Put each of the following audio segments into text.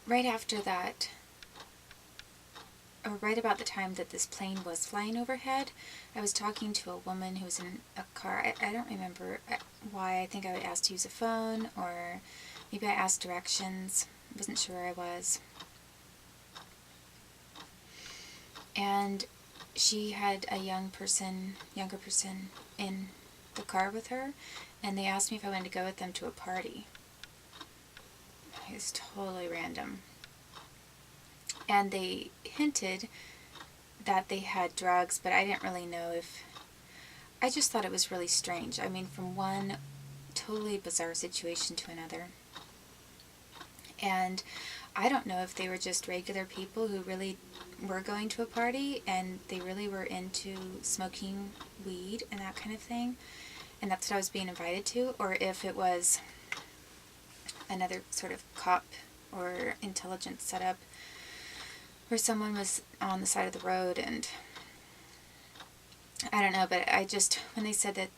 right after that, or right about the time that this plane was flying overhead, I was talking to a woman who was in a car. I don't remember why. I think I asked to use a phone, or maybe I asked directions. I wasn't sure where I was. And she had a younger person in the car with her, and they asked me if I wanted to go with them to a party. It was totally random. And they hinted that they had drugs, but I didn't really know if... I just thought it was really strange. I mean, from one totally bizarre situation to another. And I don't know if they were just regular people who really were going to a party and they really were into smoking weed and that kind of thing, and that's what I was being invited to, or if it was another sort of cop or intelligence setup where someone was on the side of the road. And I don't know, but I just, when they said that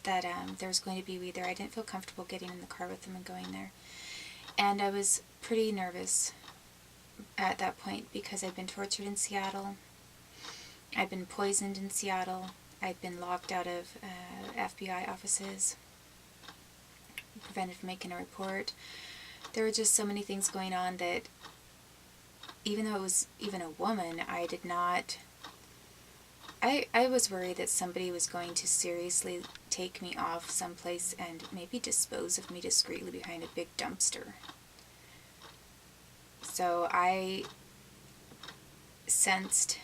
there was going to be weed there, I didn't feel comfortable getting in the car with them and going there. And I was pretty nervous at that point because I'd been tortured in Seattle. I'd been poisoned in Seattle. I'd been locked out of FBI offices, prevented from making a report. There were just so many things going on that even though it was even a woman, I did not... I was worried that somebody was going to seriously take me off someplace and maybe dispose of me discreetly behind a big dumpster. So I sensed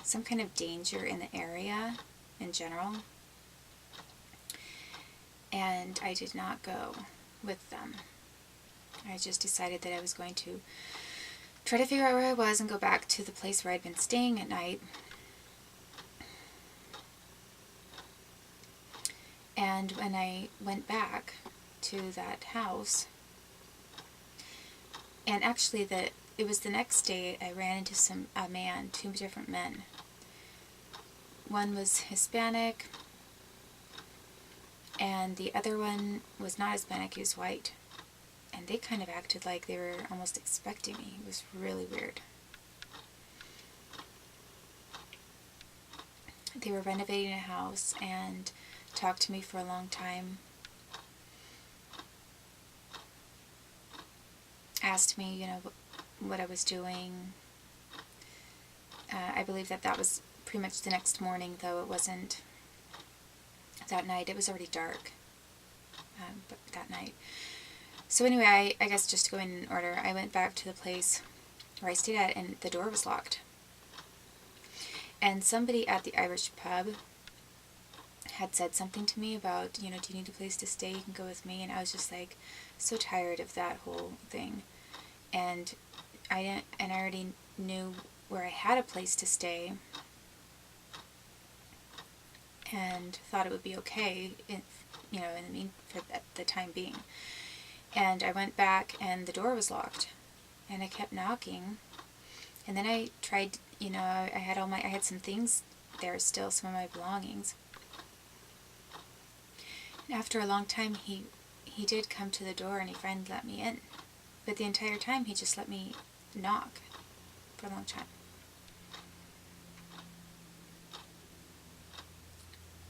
some kind of danger in the area in general, and I did not go with them. I just decided that I was going to try to figure out where I was and go back to the place where I'd been staying at night. And when I went back to that house, and actually it was the next day, I ran into two different men. One was Hispanic, and the other one was not Hispanic, he was white. And they kind of acted like they were almost expecting me. It was really weird. They were renovating a house and talked to me for a long time. Asked me, what I was doing. I believe that was pretty much the next morning, though it wasn't that night. It was already dark but that night. So anyway, I guess just to go in order, I went back to the place where I stayed at, and the door was locked. And somebody at the Irish pub had said something to me about, do you need a place to stay? You can go with me. And I was just like so tired of that whole thing. And I already knew where I had a place to stay and thought it would be okay for the time being. And I went back and the door was locked, and I kept knocking. And then I tried, I had some things there still, some of my belongings. And after a long time, he did come to the door and he finally let me in. But the entire time, he just let me knock for a long time.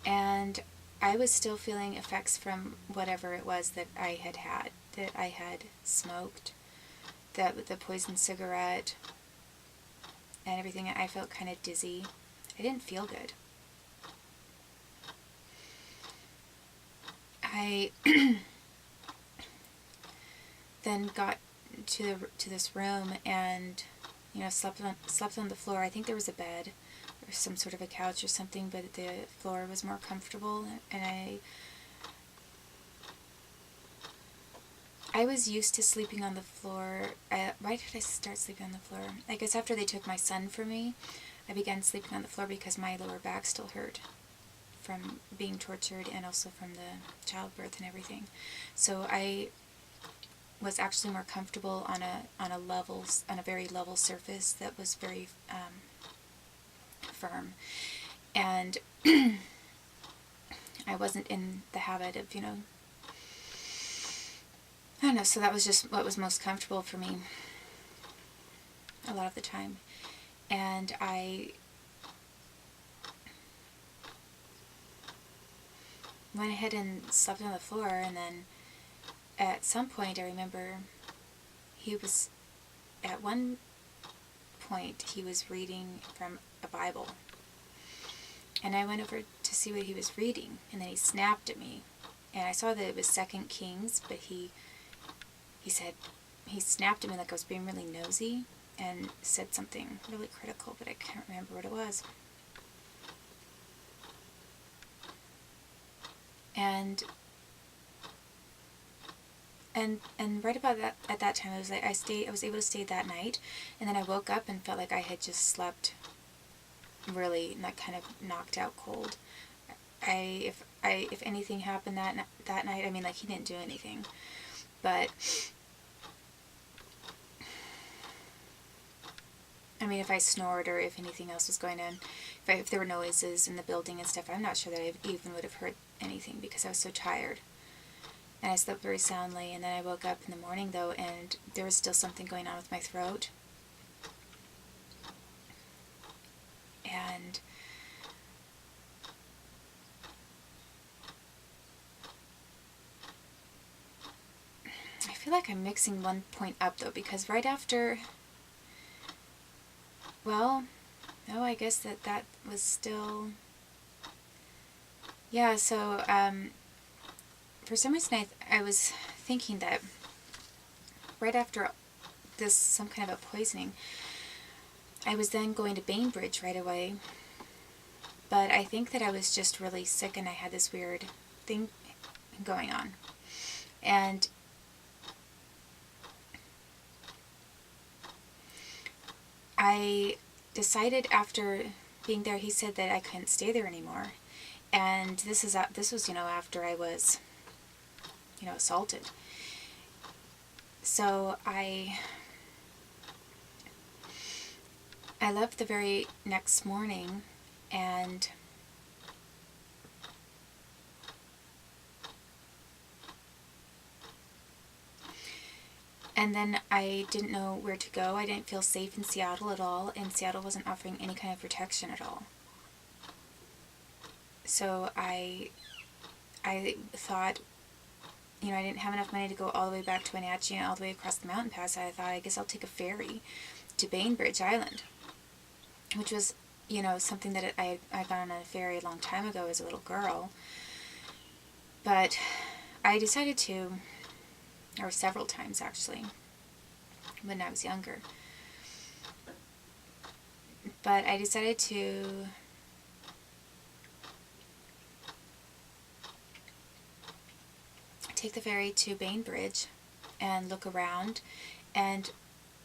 And I was still feeling effects from whatever it was that I had smoked, the poison cigarette, and everything. I felt kind of dizzy. I didn't feel good. I then got to this room and slept on the floor. I think there was a bed or some sort of a couch or something, but the floor was more comfortable, and I was used to sleeping on the floor. Why did I start sleeping on the floor? I guess after they took my son from me, I began sleeping on the floor because my lower back still hurt from being tortured and also from the childbirth and everything. So I was actually more comfortable on a very level surface that was very firm, and I wasn't in the habit of I don't know, so that was just what was most comfortable for me a lot of the time. And I went ahead and slept on the floor, and then at some point I remember at one point he was reading from a Bible. And I went over to see what he was reading, and then he snapped at me. And I saw that it was 2 Kings, but he said, he snapped at me like I was being really nosy and said something really critical, but I can't remember what it was. And right about that, at that time, I was able to stay that night, and then I woke up and felt like I had just slept really, like, kind of knocked out cold. If anything happened that night, I mean, like, he didn't do anything, but I mean, if I snored or if anything else was going on, if there were noises in the building and stuff, I'm not sure that I even would have heard anything because I was so tired. And I slept very soundly, and then I woke up in the morning, though, and there was still something going on with my throat. And I feel like I'm mixing one point up, though, because right after, well, no, I guess that was still, yeah, so, for some reason I was thinking that right after this, some kind of a poisoning, I was then going to Bainbridge right away. But I think that I was just really sick and I had this weird thing going on. And I decided after being there, he said that I couldn't stay there anymore. And this was, after I was, assaulted. So I left the very next morning, and then I didn't know where to go. I didn't feel safe in Seattle at all, and Seattle wasn't offering any kind of protection at all. So I thought, I didn't have enough money to go all the way back to Wenatchee and all the way across the mountain pass. I thought, I guess I'll take a ferry to Bainbridge Island, which was, something that I got on a ferry a long time ago as a little girl. But I decided to, or several times actually, when I was younger. But I decided to take the ferry to Bainbridge and look around, and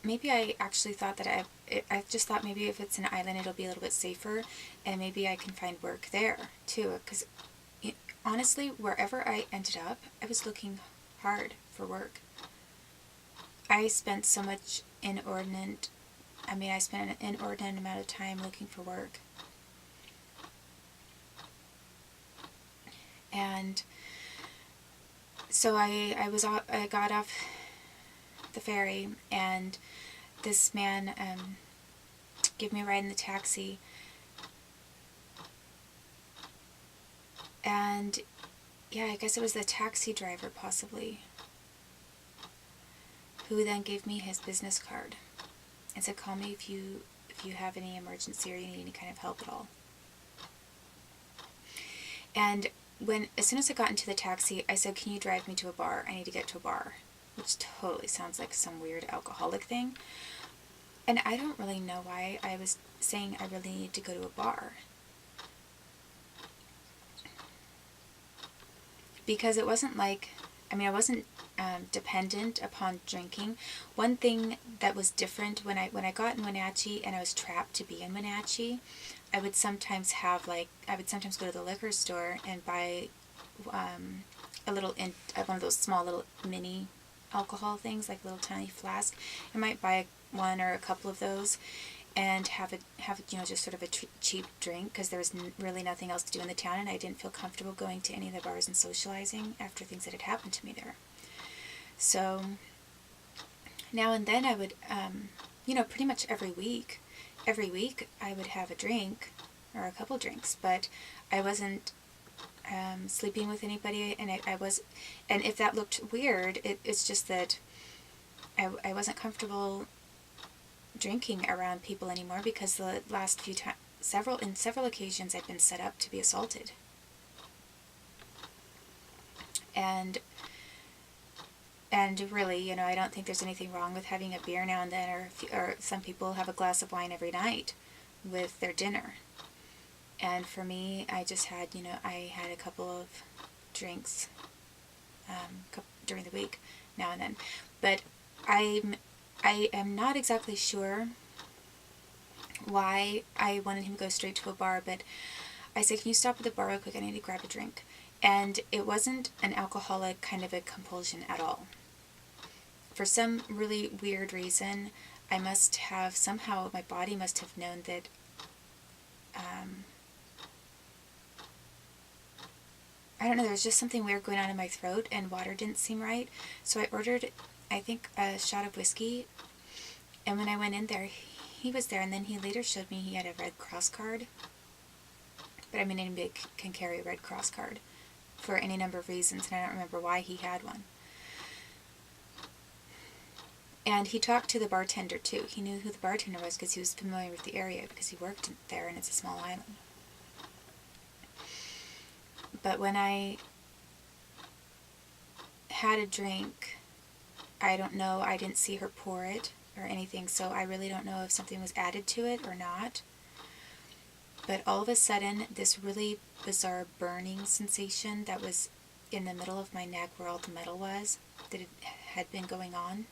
maybe I actually thought that I just thought maybe if it's an island it'll be a little bit safer, and maybe I can find work there too, because honestly, wherever I ended up, I was looking hard for work. I spent an inordinate amount of time looking for work. And so I got off the ferry, and this man gave me a ride in the taxi, and yeah, I guess it was the taxi driver possibly, who then gave me his business card and said, call me if you have any emergency or you need any kind of help at all. And as soon as I got into the taxi, I said, can you drive me to a bar? I need to get to a bar. Which totally sounds like some weird alcoholic thing. And I don't really know why I was saying I really need to go to a bar. Because it wasn't like, I wasn't dependent upon drinking. One thing that was different when I got in Wenatchee and I was trapped to be in Wenatchee, I would sometimes go to the liquor store and buy one of those small little mini alcohol things, like a little tiny flask. I might buy one or a couple of those and have just sort of a cheap drink, because there was really nothing else to do in the town, and I didn't feel comfortable going to any of the bars and socializing after things that had happened to me there. So now and then I would, pretty much every week I would have a drink or a couple drinks, but I wasn't sleeping with anybody, and I was, and if that looked weird, it's just that I wasn't comfortable drinking around people anymore, because the last few times, several occasions, I've been set up to be assaulted. And really, I don't think there's anything wrong with having a beer now and then, or some people have a glass of wine every night with their dinner. And for me, I just had, I had a couple of drinks during the week now and then. But I am not exactly sure why I wanted him to go straight to a bar, but I said, "Can you stop at the bar real quick? I need to grab a drink." And it wasn't an alcoholic kind of a compulsion at all. For some really weird reason, I must have, somehow my body must have known that I don't know, there was just something weird going on in my throat, and water didn't seem right. So I ordered, I think, a shot of whiskey. And when I went in there, he was there, and then he later showed me he had a Red Cross card. But I mean, anybody can carry a Red Cross card for any number of reasons, and I don't remember why he had one. And he talked to the bartender too. He knew who the bartender was because he was familiar with the area, because he worked there and it's a small island. But when I had a drink, I don't know, I didn't see her pour it or anything, so I really don't know if something was added to it or not. But all of a sudden, this really bizarre burning sensation that was in the middle of my neck where all the metal was, that it had been going on.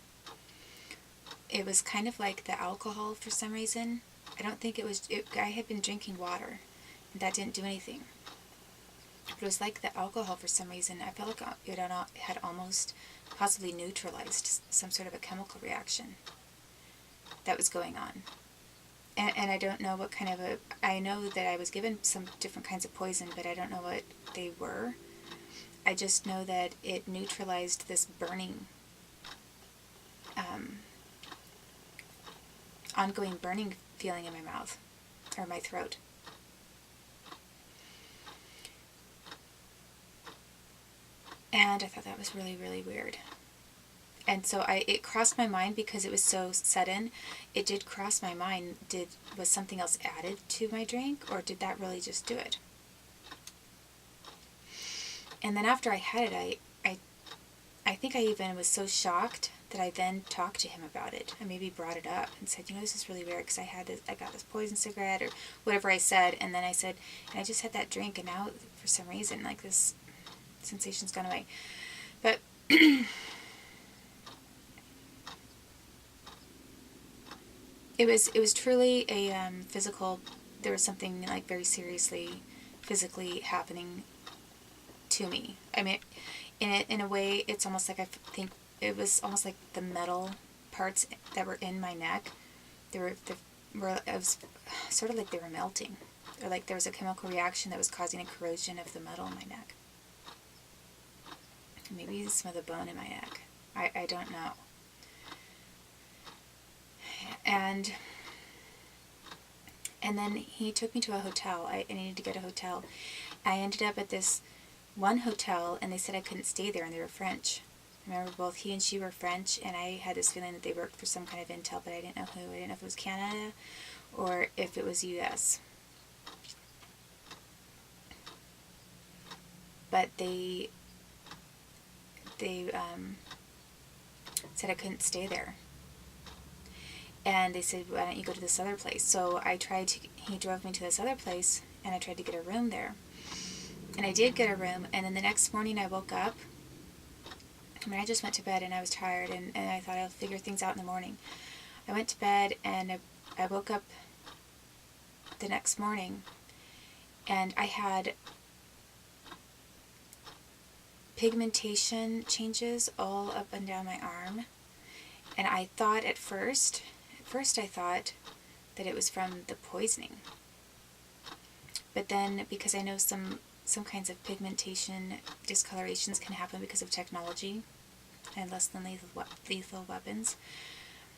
It was kind of like the alcohol for some reason. I don't think it was, I had been drinking water, and that didn't do anything. But it was like the alcohol for some reason. I felt like it had almost possibly neutralized some sort of a chemical reaction that was going on. And I don't know what kind of I know that I was given some different kinds of poison, but I don't know what they were. I just know that it neutralized this burning, ongoing burning feeling in my mouth, or my throat. And I thought that was really, really weird. And so it crossed my mind, because it was so sudden. It did cross my mind, was something else added to my drink, or did that really just do it? And then after I had it, I think I even was so shocked that I then talked to him about it. I maybe brought it up and said, this is really weird, because I got this poison cigarette, or whatever I said. And then I said, and I just had that drink, and now for some reason, like, this sensation's gone away. But it was truly a physical. There was something like very seriously physically happening to me. I mean, in a way, it's almost like, I think it was almost like the metal parts that were in my neck. It was sort of like they were melting, or like there was a chemical reaction that was causing a corrosion of the metal in my neck. Maybe some of the bone in my neck. I don't know. And then he took me to a hotel. I needed to get a hotel. I ended up at this one hotel, and they said I couldn't stay there, and they were French. I remember both he and she were French, and I had this feeling that they worked for some kind of intel, but I didn't know who. I didn't know if it was Canada or if it was U.S. But they said I couldn't stay there. And they said, why don't you go to this other place? So he drove me to this other place, and I tried to get a room there. And I did get a room, and then the next morning I woke up. I just went to bed, and I was tired, and I thought I'll figure things out in the morning. I went to bed, and I woke up the next morning, and I had pigmentation changes all up and down my arm. And I thought at first I thought that it was from the poisoning. But then, because I know some kinds of pigmentation discolorations can happen because of technology, and less than lethal weapons.